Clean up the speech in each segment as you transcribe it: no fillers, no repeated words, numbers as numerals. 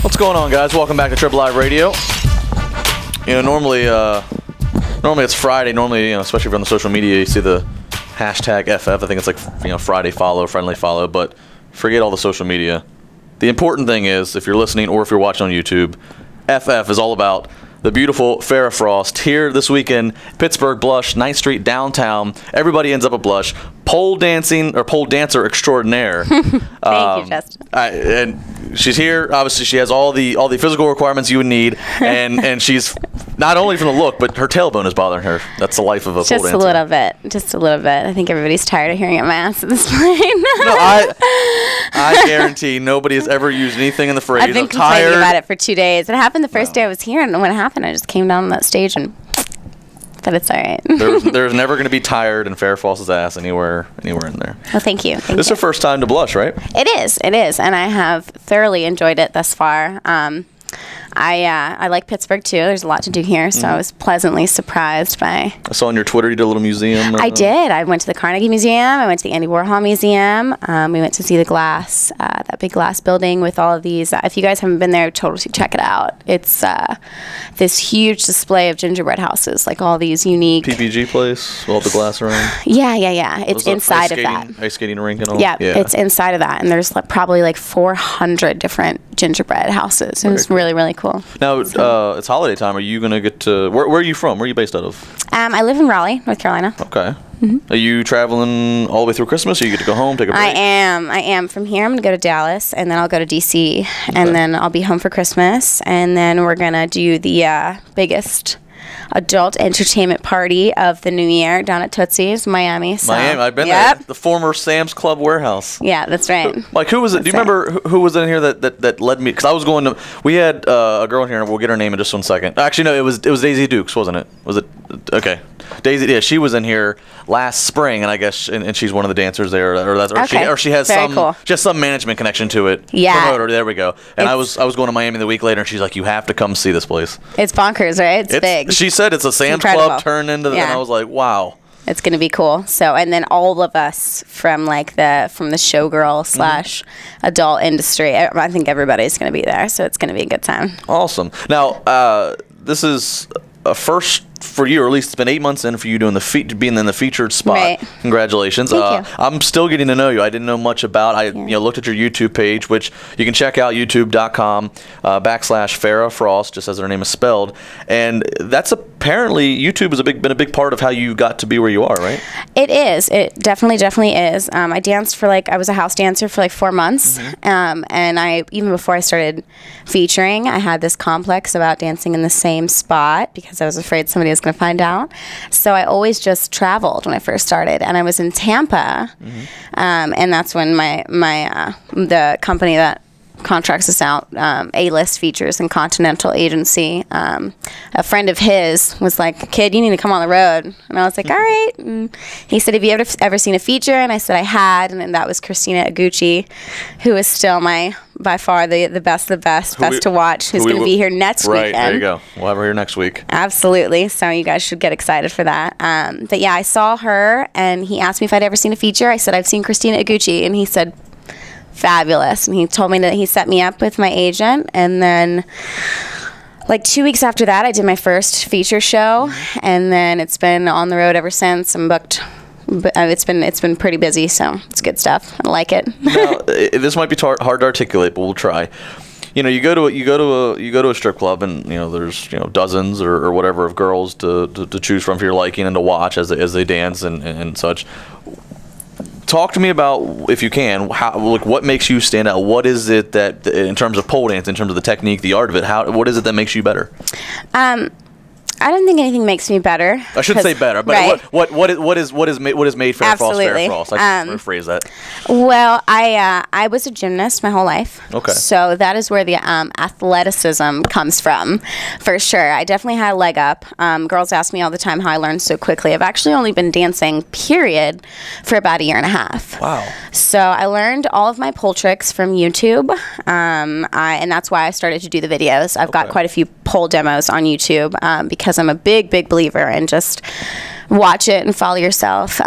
What's going on, guys? Welcome back to Triple Live Radio. You know, normally it's Friday. Normally, especially if you're on the social media, you see the hashtag FF. I think it's like, Friday follow, friendly follow, but forget all the social media. The important thing is, if you're listening or if you're watching on YouTube, FF is all about the beautiful Farrah Frost here this weekend, Pittsburgh Blush, 9th Street, downtown. Everybody ends up at Blush. Pole dancer extraordinaire. Thank you, Justin. And she's here. Obviously, she has all the physical requirements you would need, and she's not only from the look, but her tailbone is bothering her. That's the life of a pole dancer. Just a little bit. I think everybody's tired of hearing my ass at this point. No, I guarantee nobody has ever used anything in the phrase. I've been complaining about it for 2 days. It happened the first day I was here, and when it happened, I just came down on that stage and. But it's all right. there's never going to be tired in Farrah Frost's ass anywhere in there. Well, thank you. This is your first time to Blush, right? It is, and I have thoroughly enjoyed it thus far. I like Pittsburgh too. There's a lot to do here, so I was pleasantly surprised by. I saw on your Twitter you did a little museum. I did. I went to the Carnegie Museum. I went to the Andy Warhol Museum. We went to see the glass, that big glass building with all of these. If you guys haven't been there, totally check it out. It's this huge display of gingerbread houses, like all these unique. PPG place, with all the glass around. Yeah. It's inside of that. Ice skating rink and all. Yeah, it's inside of that, and there's probably like 400 different gingerbread houses. It was really, really cool. Now, it's holiday time. Are you going to get to... Where are you from? Where are you based out of? I live in Raleigh, North Carolina. Okay. Are you traveling all the way through Christmas, or you get to go home, take a break? I am. From here, I'm going to go to Dallas, and then I'll go to D.C., and then I'll be home for Christmas, and then we're going to do the biggest adult entertainment party of the new year down at Tootsie's, Miami. So, Miami, I've been there. The former Sam's Club warehouse. Yeah, that's right. Like, who was it? Do you remember who was in here that led me? Because I was going to. We had a girl in here, and we'll get her name in just 1 second. Actually, no, it was Daisy Dukes, wasn't it? Was it? Okay. Daisy, yeah, she was in here last spring, and I guess, and she's one of the dancers there, or she has some management connection to it. Yeah. Promoter, there we go. And I was going to Miami the week later, and she's like, "You have to come see this place." It's bonkers, right? It's big. She said it's a Sam's Club turned into, and I was like, "Wow." It's going to be cool. So, and then all of us from the showgirl / adult industry, I think everybody's going to be there. So it's going to be a good time. Awesome. Now, this is a first for you, or at least it's been 8 months in for you being in the featured spot. Right. Congratulations. Thank you. I'm still getting to know you. I didn't know much about. I looked at your YouTube page, which you can check out, youtube.com /Farrah Frost, just as her name is spelled. And that's apparently YouTube has been a big part of how you got to be where you are, right? It is. It definitely is. I danced I was a house dancer for 4 months. And even before I started featuring, I had this complex about dancing in the same spot because I was afraid somebody was going to find out. So I always just traveled when I first started, and I was in Tampa, and that's when the company that contracts us out, A-List Features and Continental Agency, a friend of his was like, "Kid, you need to come on the road." And I was like, "All right." And he said, "Have you ever seen a feature?" And I said I had, and that was Christina Aguchi, who is still by far the best to watch, who's going to be here next weekend. Right, there you go. We'll have her here next week. Absolutely. So you guys should get excited for that. But yeah, I saw her, and he asked me if I'd ever seen a feature. I said, "I've seen Christina Aguchi," and he said, "Fabulous." And he told me that he set me up with my agent, and then 2 weeks after that I did my first feature show, and then it's been on the road ever since. I'm booked. But it's been pretty busy, so it's good stuff. I like it. Now, this might be hard to articulate, but we'll try. You go to a strip club, and there's dozens or whatever of girls to choose from for your liking and to watch as they dance and such. Talk to me about, if you can, what makes you stand out. What is it that, in terms of pole dance, in terms of the technique, the art of it, what is it that makes you better? I don't think anything makes me better. I shouldn't say better, but right. what is made Farrah Frost? I should rephrase that. Well, I was a gymnast my whole life. Okay. So that is where the athleticism comes from, for sure. I definitely had a leg up. Girls ask me all the time how I learned so quickly. I've actually only been dancing, period, for about 1.5 years. Wow. So I learned all of my pole tricks from YouTube, and that's why I started to do the videos. I've got quite a few pole demos on YouTube because I'm a big believer in just watch it and follow yourself.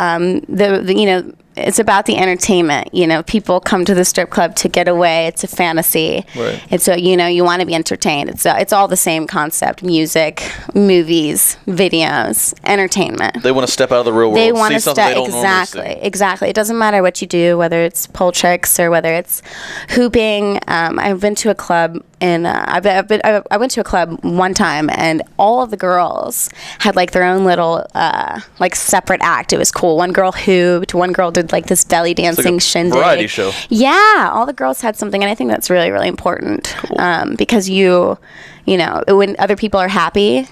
it's about the entertainment. You know, people come to the strip club to get away. It's a fantasy. Right. It's a, you know, you want to be entertained. It's all the same concept: music, movies, videos, entertainment. They want to step out of the real world. They want to step exactly. It doesn't matter what you do, whether it's pole tricks or whether it's hooping. I've been to a club. And I went to a club one time, and all of the girls had like their own little like separate act. It was cool. One girl hooped. One girl did like this belly dancing shindig. Variety show. Yeah, all the girls had something, and I think that's really, really important. Cool. Because you know, when other people are happy,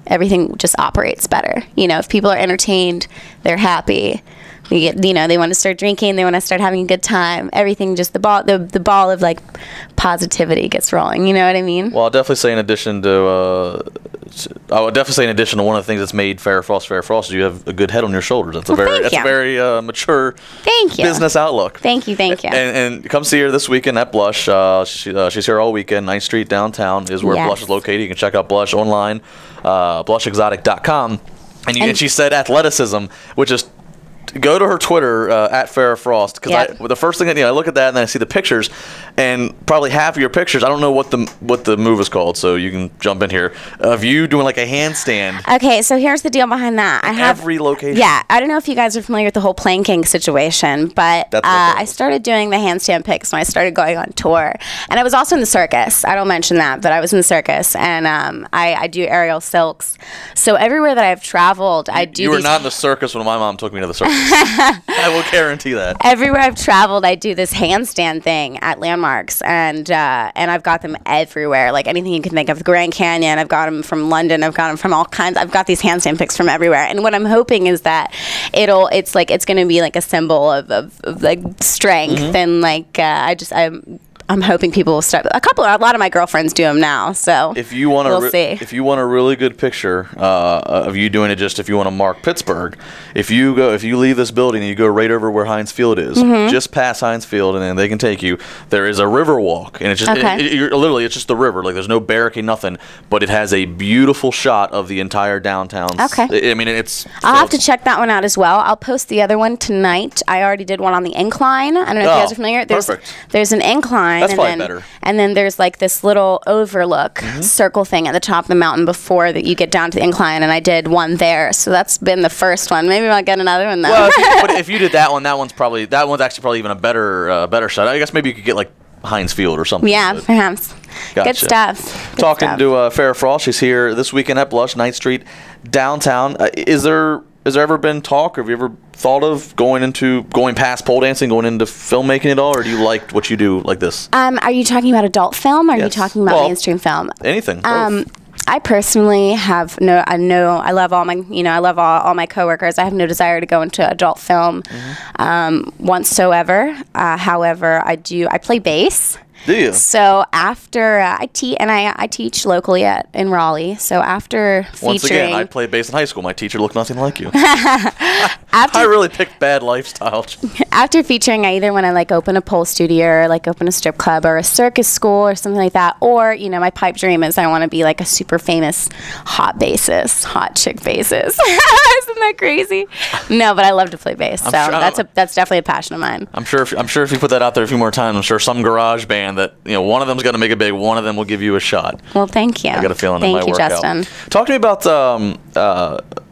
everything just operates better. You know, if people are entertained, they're happy. You know, they want to start drinking, they want to start having a good time. Everything, just the ball of like positivity gets rolling. You know what I mean? Well, I'll definitely say in addition to one of the things that's made Farrah Frost is you have a good head on your shoulders. That's a very mature business outlook. Thank you. And come see her this weekend at Blush. She's here all weekend. 9th Street downtown is where Blush is located. You can check out Blush online, blushexotic.com. And she said athleticism, which is. Go to her Twitter at Farrah Frost, because the first thing I look at that and then I see the pictures, and probably half of your pictures I don't know what the move is called, so you can jump in here of you doing like a handstand. Okay, so here's the deal behind that. I have every location. Yeah, I don't know if you guys are familiar with the whole planking situation, but I started doing the handstand pics when I started going on tour, and I was also in the circus. I don't mention that, but I was in the circus, and I do aerial silks. So everywhere that I've traveled, I do. You were not in the circus when my mom took me to the circus. I will guarantee that. Everywhere I've traveled, I do this handstand thing at landmarks, and I've got them everywhere. Like anything you can think of, the Grand Canyon. I've got them from London. I've got them from all kinds. I've got these handstand pics from everywhere. And what I'm hoping is that it's going to be like a symbol of like strength and like I'm hoping people will start. A lot of my girlfriends do them now. So if you want if you want a really good picture of you doing it, if you want to mark Pittsburgh, if you leave this building and you go right over where Heinz Field is, just past Heinz Field, and then they can take you. There is a river walk, and it's just literally it's just the river. Like there's no barricade, nothing, but it has a beautiful shot of the entire downtown. Okay. I mean, I'll have to check that one out as well. I'll post the other one tonight. I already did one on the incline. I don't know if you guys are familiar. There's an incline. That's probably better. And then there's like this little overlook circle thing at the top of the mountain before that you get down to the incline, and I did one there. So that's been the first one. Maybe I'll get another one though. Well, if you did that one, that one's actually probably even a better shot. I guess maybe you could get like Heinz Field or something. Yeah, perhaps. Gotcha. Good stuff. Talking to Farrah Frost. She's here this weekend at Blush, 9th Street downtown. Has there ever been talk, or have you ever thought of going past pole dancing, going into filmmaking at all, or do you like what you do like this? Are you talking about adult film, or are you talking about mainstream film? Anything. I personally have I love all my coworkers. I have no desire to go into adult film whatsoever. However, I play bass. Do you? So after I teach locally in Raleigh. So after featuring, once again, I played bass in high school. My teacher looked nothing like you. I really picked bad lifestyle. After featuring, I either want to like open a pole studio, or like open a strip club, or a circus school, or something like that. Or my pipe dream is I want to be like a super famous hot chick bassist. Isn't that crazy? No, but I love to play bass. So that's definitely a passion of mine. I'm sure if you put that out there a few more times, I'm sure some garage band that one of them's going to make it big, one of them will give you a shot. Well, thank you. I got a feeling it might work out. Thank you, Justin. Talk to me about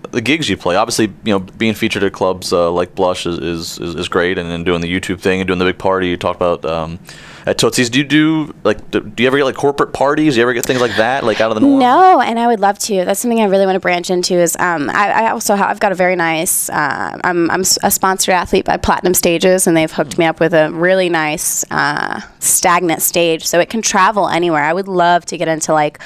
the gigs you play. Obviously, being featured at clubs like Blush is great, and then doing the YouTube thing and doing the big party. You talked about at Tootsie's. Do you ever get like corporate parties? Do you ever get things like that, like out of the norm? No, and I would love to. That's something I really want to branch into. Is I've got a very nice. I'm a sponsored athlete by Platinum Stages, and they've hooked me up with a really nice stagnant stage, so it can travel anywhere. I would love to get into like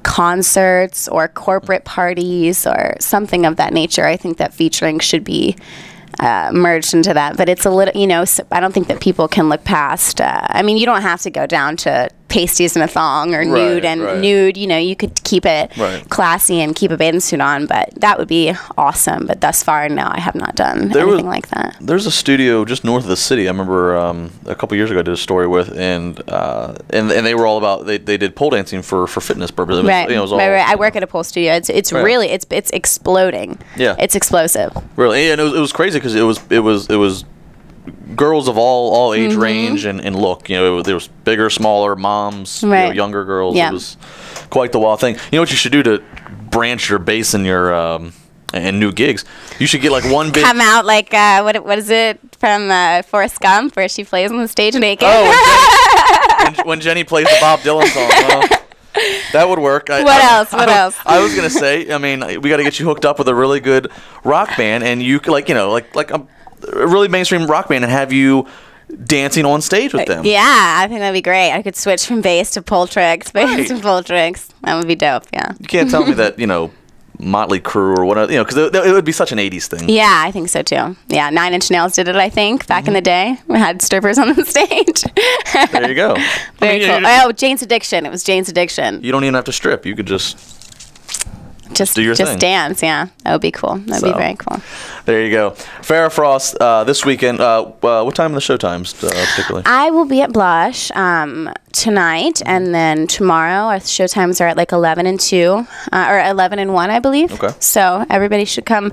concerts or corporate parties or something of that nature. I think that featuring should be merged into that, but it's a little, so I don't think that people can look past. You don't have to go down to pasties and a thong or nude. You could keep it classy and keep a bathing suit on, but that would be awesome. But thus far, no, I have not done anything like that. There's a studio just north of the city. I remember a couple years ago I did a story with, and they were all about they did pole dancing for fitness purposes. It was all, I work at a pole studio. It's really it's exploding. Yeah, it's explosive. Really, and it was crazy because it was girls of all age range and look. You know, there was bigger, smaller, moms, you know, younger girls. Yeah. It was quite the wild thing. You know what you should do to branch your base in your and new gigs? You should get like one big come out like what is it from Forrest Gump where she plays on the stage naked? Oh, when Jenny plays the Bob Dylan song. Well, that would work. What else? I was gonna say. I mean, we got to get you hooked up with a really good rock band, and you could, like a really mainstream rock band, and have you dancing on stage with them. Yeah, I think that'd be great. I could switch from bass to pull tricks, bass to pull tricks. That would be dope. Yeah. You can't tell me that Motley Crue or whatever, because it would be such an 80s thing. Yeah, I think so too. Yeah, 9 Inch Nails did it, I think, back in the day. We had strippers on the stage. There you go. Very cool. Jane's Addiction. It was Jane's Addiction. You don't even have to strip. You could just do your thing. Dance, yeah. That would be cool. That would be very cool. There you go. Farrah Frost, this weekend, what time are the show times particularly? I will be at Blush tonight, and then tomorrow our show times are at like 11 and 2, or 11 and 1, I believe. Okay. So everybody should come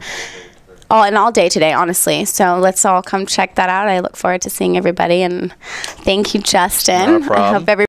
all day today, honestly. So let's all come check that out. I look forward to seeing everybody, and thank you, Justin. Not a problem. I hope everybody